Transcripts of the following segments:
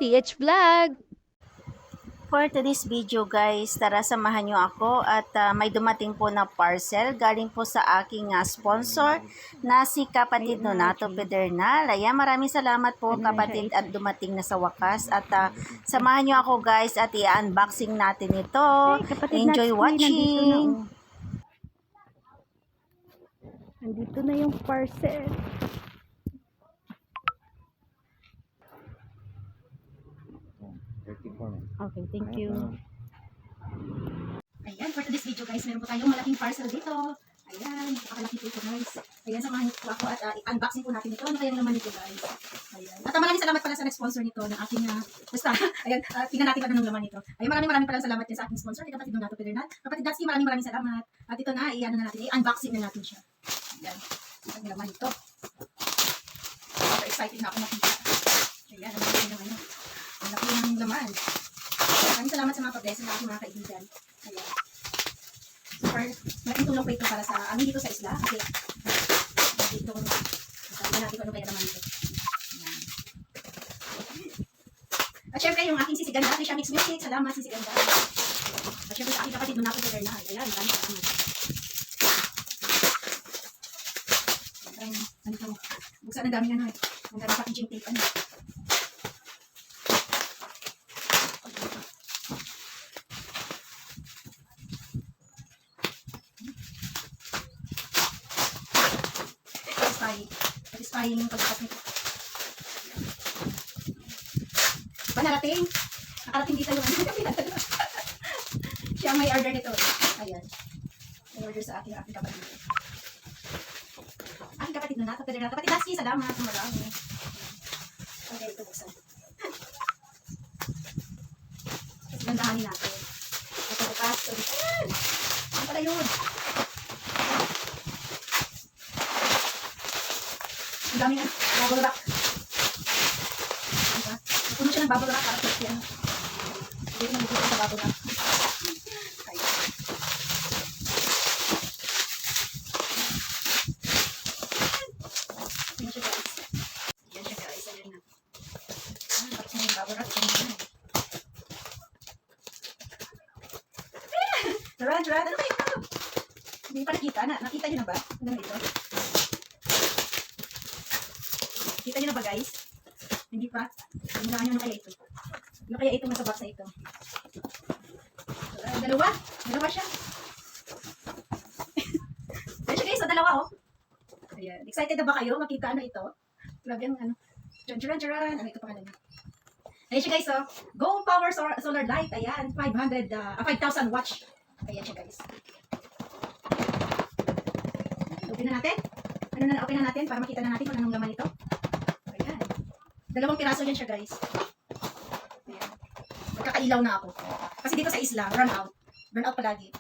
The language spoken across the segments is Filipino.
PH Vlog. For today's video guys, tara samahan nyo ako at may dumating po na parcel galing po sa aking sponsor na si kapatid Nonato Pedernal. Ayan, maraming salamat po kapatid at dumating na sa wakas at samahan nyo ako guys at i-unboxing natin ito. Enjoy watching! Nandito na yung parcel. Okay, thank you. Ayan, for today's video guys, meron po tayong malaking parcel dito. Ayan, napakalaki po ito guys. Ayan, samahan niyo po ako at unboxing po natin ito. Ano kayang naman ito guys? Ayan. At maraming salamat pala sa nag-sponsor nito ng aking, basta, ayan, tingnan natin kung anong laman nito. Ayan, maraming pala salamat din sa aking sponsor, kay kapatid Nonato Pedernal. Kapatid Datsky, maraming salamat. At ito na, i-ano na natin, i-unboxing na natin siya. Ayan, ang laman ito. Super excited na ako makita. Ayan, ang laki ng ano. Ang laki ng laman. Maraming salamat sa mga pag-blessing ng aking mga kaibigan. Ayan. Super, malaking tulong po ito para sa amin dito sa isla. Kasi, dito, sabi natin kung ano kaya naman ito. Ayan. At syempre, yung aking sisi Ganda, siya Mix Music. Salamat, sisi Ganda. At syempre, sa aking kapatid Nonato Pedernal. Ayan, maraming salamat. Ano ito? Buksan ang daming ano eh. Ang daming packaging tape. Ano? Satisfying yung pagbukas nito. Ba narating? Nakarating dito yung ano. Siya may order nito. Ayan. May order sa aking kapatid. Aking kapatid Nonato Pedernal. Kapatid Datsky, salamat. Marami. Okay, ito buksan. Tapos gandahanin natin. Ito bukas. Ayan! Ano pala yun? Ang dami na. Bubble wrap. Diba? Puno siya ng bubble wrap para sa yan. Hindi na magiging sa bubble wrap. Ayan. Ayan siya guys. Ayan siya guys. Ayan na. Bakit siya yung bubble wrap? Ayan na. Duran. Ano ba ito? Hindi pa nakita. Nakita niyo na ba? Ano na ito? Kita niyo na ba guys? Hindi pa. Hanggang ano na kaya ito? Ano kaya itong nasa box na ito? Dalawa siya. Ayan siya guys, dalawa oh. Ayan. Excited na ba kayo? Makita ano ito? Grabe ang ano. Charan. Ano ito pangalan niya? Ayan siya guys oh. Go Power Solar Light. Ayan. 5,000 watts. Ayan siya guys. Open na natin. Open na natin para makita na natin kung anong laman ito. Dalawang piraso yan siya guys. Ayan. Magkakailaw na ako. Kasi dito sa isla, run out palagi.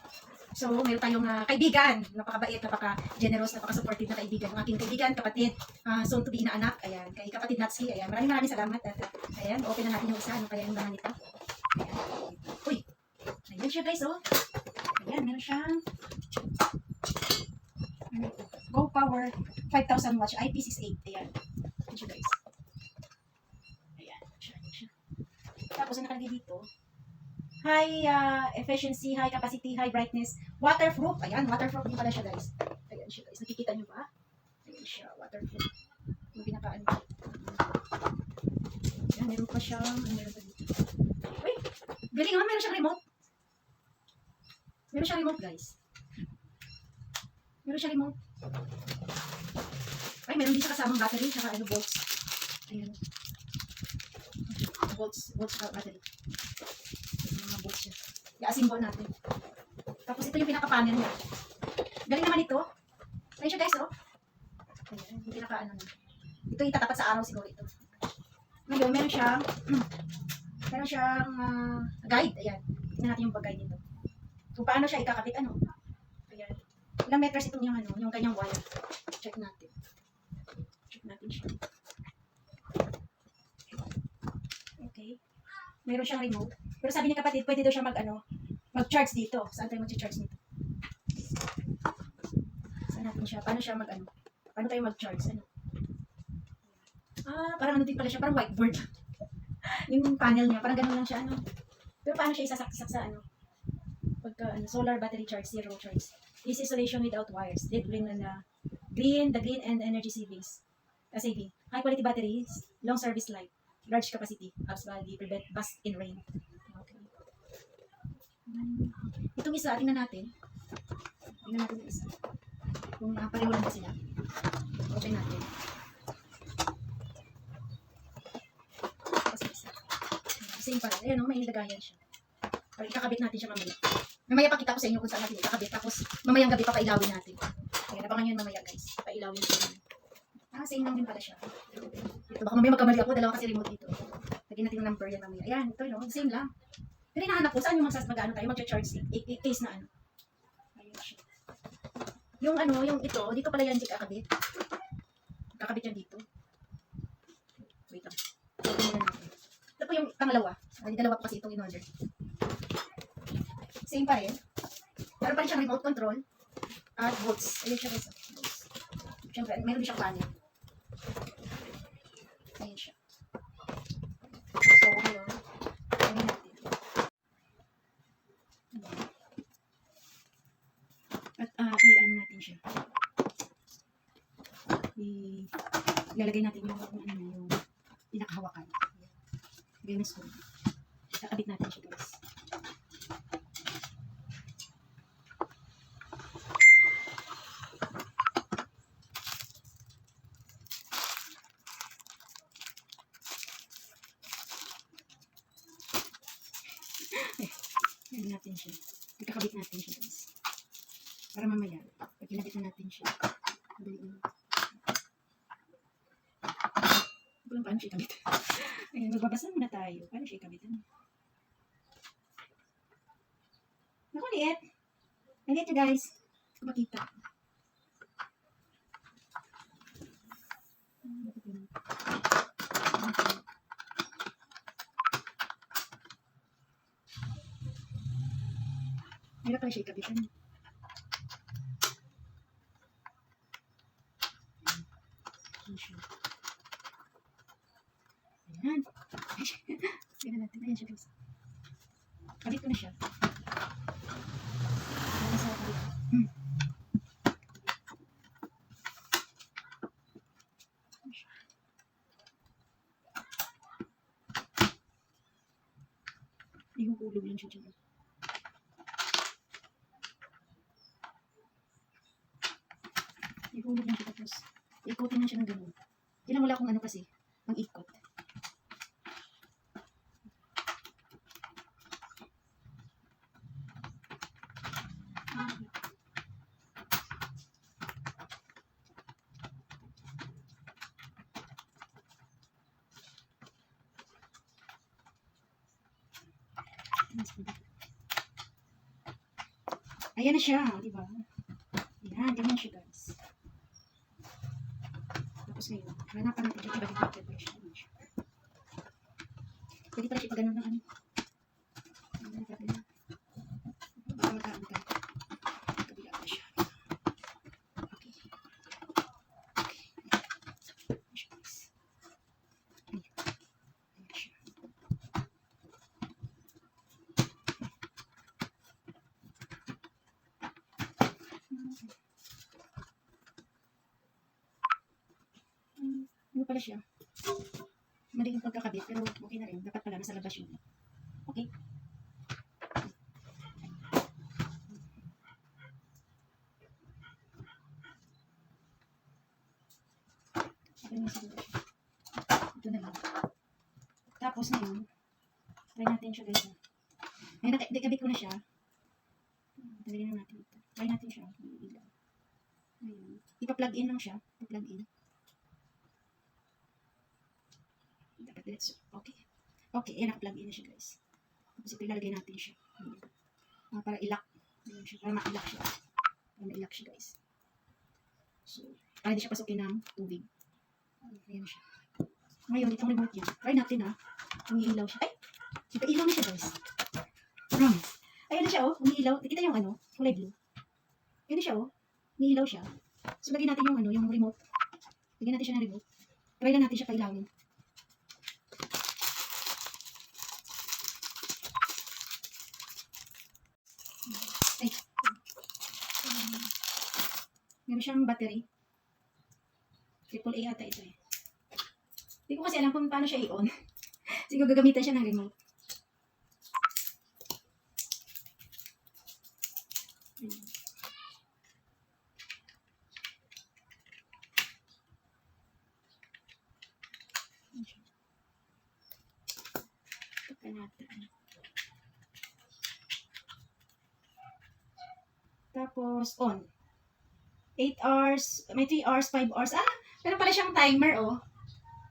So, meron tayong kaibigan. Napakabait, napaka-generous, napaka-supportive na kaibigan. Ang aking kaibigan, kapatid, soon to be inaanak. Ayan, kay kapatid Datsky. Ayan, maraming salamat. At, ayan, open na natin yung isa. Ano kaya yung laman nito? Ayan. Uy! Ayan siya guys, oh. Ayan, meron siyang Go Power 5,000 watts IP68. Ayan. Ayan siya guys. Tapos nakalagay dito, high efficiency, high capacity, high brightness, waterproof. Ayan, waterproof din pala siya guys. Ayan siya guys. Nakikita nyo ba? Ayan siya, waterproof. Yung pinakaan. Ayan, meron pa siya. Meron pa dito. Uy, galing naman, meron siyang remote. Meron siyang remote guys. Meron siyang remote. Ay, meron din siya kasamang battery, tsaka ano, bolts. Ayan. Bolts battery. Mga bolts siya. I-assemble natin. Tapos ito yung pinaka-panel niya. Galing naman ito. Ayun siya guys, oh. Ayan, yung pinaka-ano na. Ito yung tatapat sa araw siguro ito. Ngayon, meron siyang guide. Ayan. Tingnan natin yung pag-guide nito. Kung paano siya ikakabit, ano. Ayan. Ilang meters itong yung, yung kanyang wire. Check natin. Check natin siya. Okay. Meron siyang remote. Pero sabi ni kapatid, pwede daw siya mag-charge dito. Saan tayo mag-charge nito? Saan natin siya? Paano siya Paano tayo mag-charge? Ano? Parang ano din pala siya, parang whiteboard. Yung panel niya, parang ganun lang siya, ano. Pero paano siya isasaksak sa, ano, pagka, ano, solar battery charge, zero charge. Easy installation without wires. Dead green and, the green and energy saving. High quality batteries, long service life, large capacity, abs body, prevent bust in rain. Okay. Itong isa, tingnan natin. Tingnan natin yung isa. Kung pareho lang ba sila. Open natin. Tapos isa. Same pa rin. Ayan o, may ilagayan siya. Para ikakabit natin siya mamaya. Mamaya pakita ko sa inyo kung saan natin ikakabit. Tapos mamayang gabi papailawin natin. Ayan, abangan yun mamaya guys. Pailawin natin. Same lang din pala siya. Ito, baka mamaya magkamali ako. Dalawa kasi remote dito. Lagyan natin yung number yan mamaya. Ayan, ito no. Same lang. Pero hinahanap ko, saan yung mag-ano tayo? Mag-charge case na ano. Ayan siya. Yung ano, yung ito, dito pala yan kakabit. Kakabit yan dito. Wait lang. Ito muna natin. Ito po yung pangalawa. Dalawa po kasi itong in-order. Same pa rin. Meron pa rin siyang remote control. At volts. Ayun siya guys. Volts. Siyempre, meron din siyang panel. Ayun siya. So, ngayon, gawin natin. At i-ano natin siya. Ilalagay natin yung pinakahawakan. Gawin na screw. Kakabit natin siya guys. Gawin natin siya. Ikakabit natin siya guys. Para mamaya, pag ilagay na natin siya. Hindi ko lang paano siya ikabit. Ayun, magbabasa muna tayo. Paano siya ikabitan? Naku, liit. Liit siya guys. Hindi ko makita. Hirap pala siya ikabitan. Ayan. Tignan natin. Ayan siya guys. Kabit ko na siya. Ayan sa kabit. Ihulog lang siya dyan. Ihulog lang siya tapos ikotin lang siya ng ganun. Yan ang wala akong ano kasi, ang ikot. Ayan na siya, di ba? Ayan, ganyan siya guys. Tapos ngayon, hanapan natin yung iba dito version. Pwede pala siya pag ganun na ano. Baka magkaan ka. Kabila pa siya. Okay. Okay. Ayan siya guys. Ayan. Ayan siya. Ano pala siya? Mali yung pagkakabit, pero okay na rin. Dapat pala nasa labas yun. Okay. Okay na siguro siya. Ito na lang. Tapos ngayon, try natin siya guys. Ngayon, nakabit ko na siya. Talagyan na natin ito. Try natin siya. Ayun. Ipa-plug in lang siya. Ipa-plug in. Okay. Okay, yan, naka-plug in na siya guys. Tapos ito ilalagay natin siya. Para i-lock. Para ma-lock siya. Para ma-lock siya guys. So, para hindi siya pasukin ng tubig. Ayan siya. Ngayon, itong remote niya. Try natin ha. Umiilaw siya. Ay! Ipa-ilaw na siya guys. Promise. Ayan na siya oh. Umiilaw. Kita yung ano? Kulay blue. Ayan na siya oh. Umiilaw siya. So, lagyan natin yung ano, yung remote. Lagyan natin siya ng remote. Try na natin siya pailawin. siyang battery. AAA ata ito eh. Hindi ko kasi alam kung paano siya i-on. Siguro gagamitan siya ng remote. Ayan. Ito natin. Tapos, on. 8 hours, may 3 hours, 5 hours. Meron pala siyang timer, oh.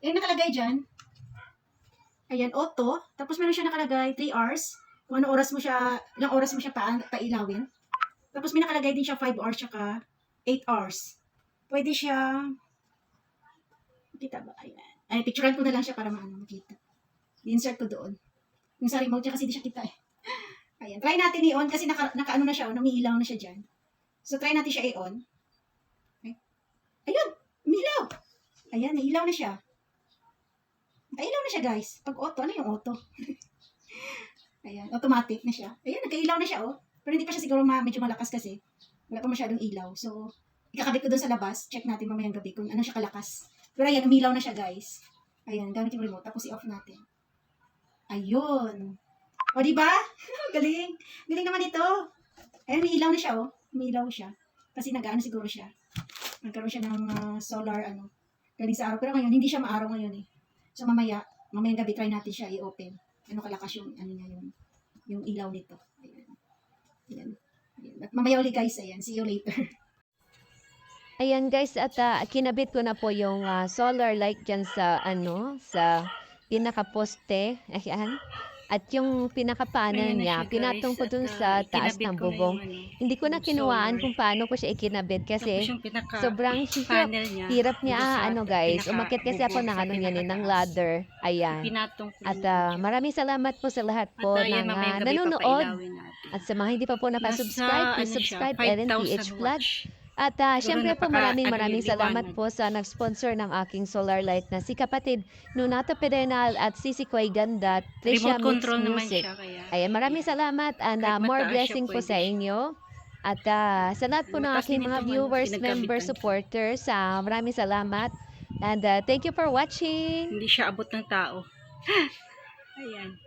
Nakalagay dyan. Ayan, auto. Tapos meron siya nakalagay 3 hours. Kung anong oras mo siya, ilang oras mo siya pailawin. Tapos may nakalagay din siya 5 hours, tsaka 8 hours. Pwede siya, kita ba? Ayan. Ay, picturean ko na lang siya para makita. I-insert ko doon. Yung sa remote niya kasi di siya kita eh. Ayan. Try natin i-on kasi naka-ano na siya, umiilaw na siya dyan. So, try natin siya i-on. Okay. Ayun! Umiilaw! Ayan, nailaw na siya. Nailaw na siya, guys. Pag auto, ano yung auto? Ayan, automatic na siya. Ayan, nagkailaw na siya, oh. Pero hindi pa siya siguro medyo malakas kasi. Wala pa masyadong ilaw. So, ikakabit ko doon sa labas. Check natin mamayang gabi kung ano siya kalakas. Pero ayan, umilaw na siya, guys. Ayan, gamit yung remote. Tapos i-off natin. Ayun. O, diba? Galing. Galing naman ito. Ayan, may ilaw na siya, oh. May ilaw siya. Kasi nag-ano siguro siya. Nagkaroon siya ng solar, galing sa araw. Pero ngayon, hindi siya maaraw ngayon, eh. So, mamayang gabi, try natin siya i-open. Ano kalakas yung, niya, yung ilaw nito. Ayan. Ayan. Ayan. At mamaya ulit, guys. Ayan. See you later. Ayan guys, at kinabit ko na po yung solar light dyan sa sa pinaka-poste. Ayan. At yung pinaka-panel niya, pinatong ko dun sa taas ng bubong. Hindi ko na kinuhaan kung paano ko siya ikinabit kasi sobrang hirap niya, guys. Umakyat kasi ako ng ng ladder. Ayan. At maraming salamat po sa lahat po ng nanonood. At sa mga hindi pa po nakasubscribe, please subscribe LNPH Vlog. At syempre po maraming salamat po sa nag-sponsor ng aking solar light na si kapatid Nonato Pedernal at si Koy Ganda, Trisha Mix Music. Ayan, maraming salamat and more blessing po sa inyo. At sa lahat po ng aking mga viewers, members, supporters, maraming salamat. And thank you for watching. Hindi siya abot ng tao. Ayan.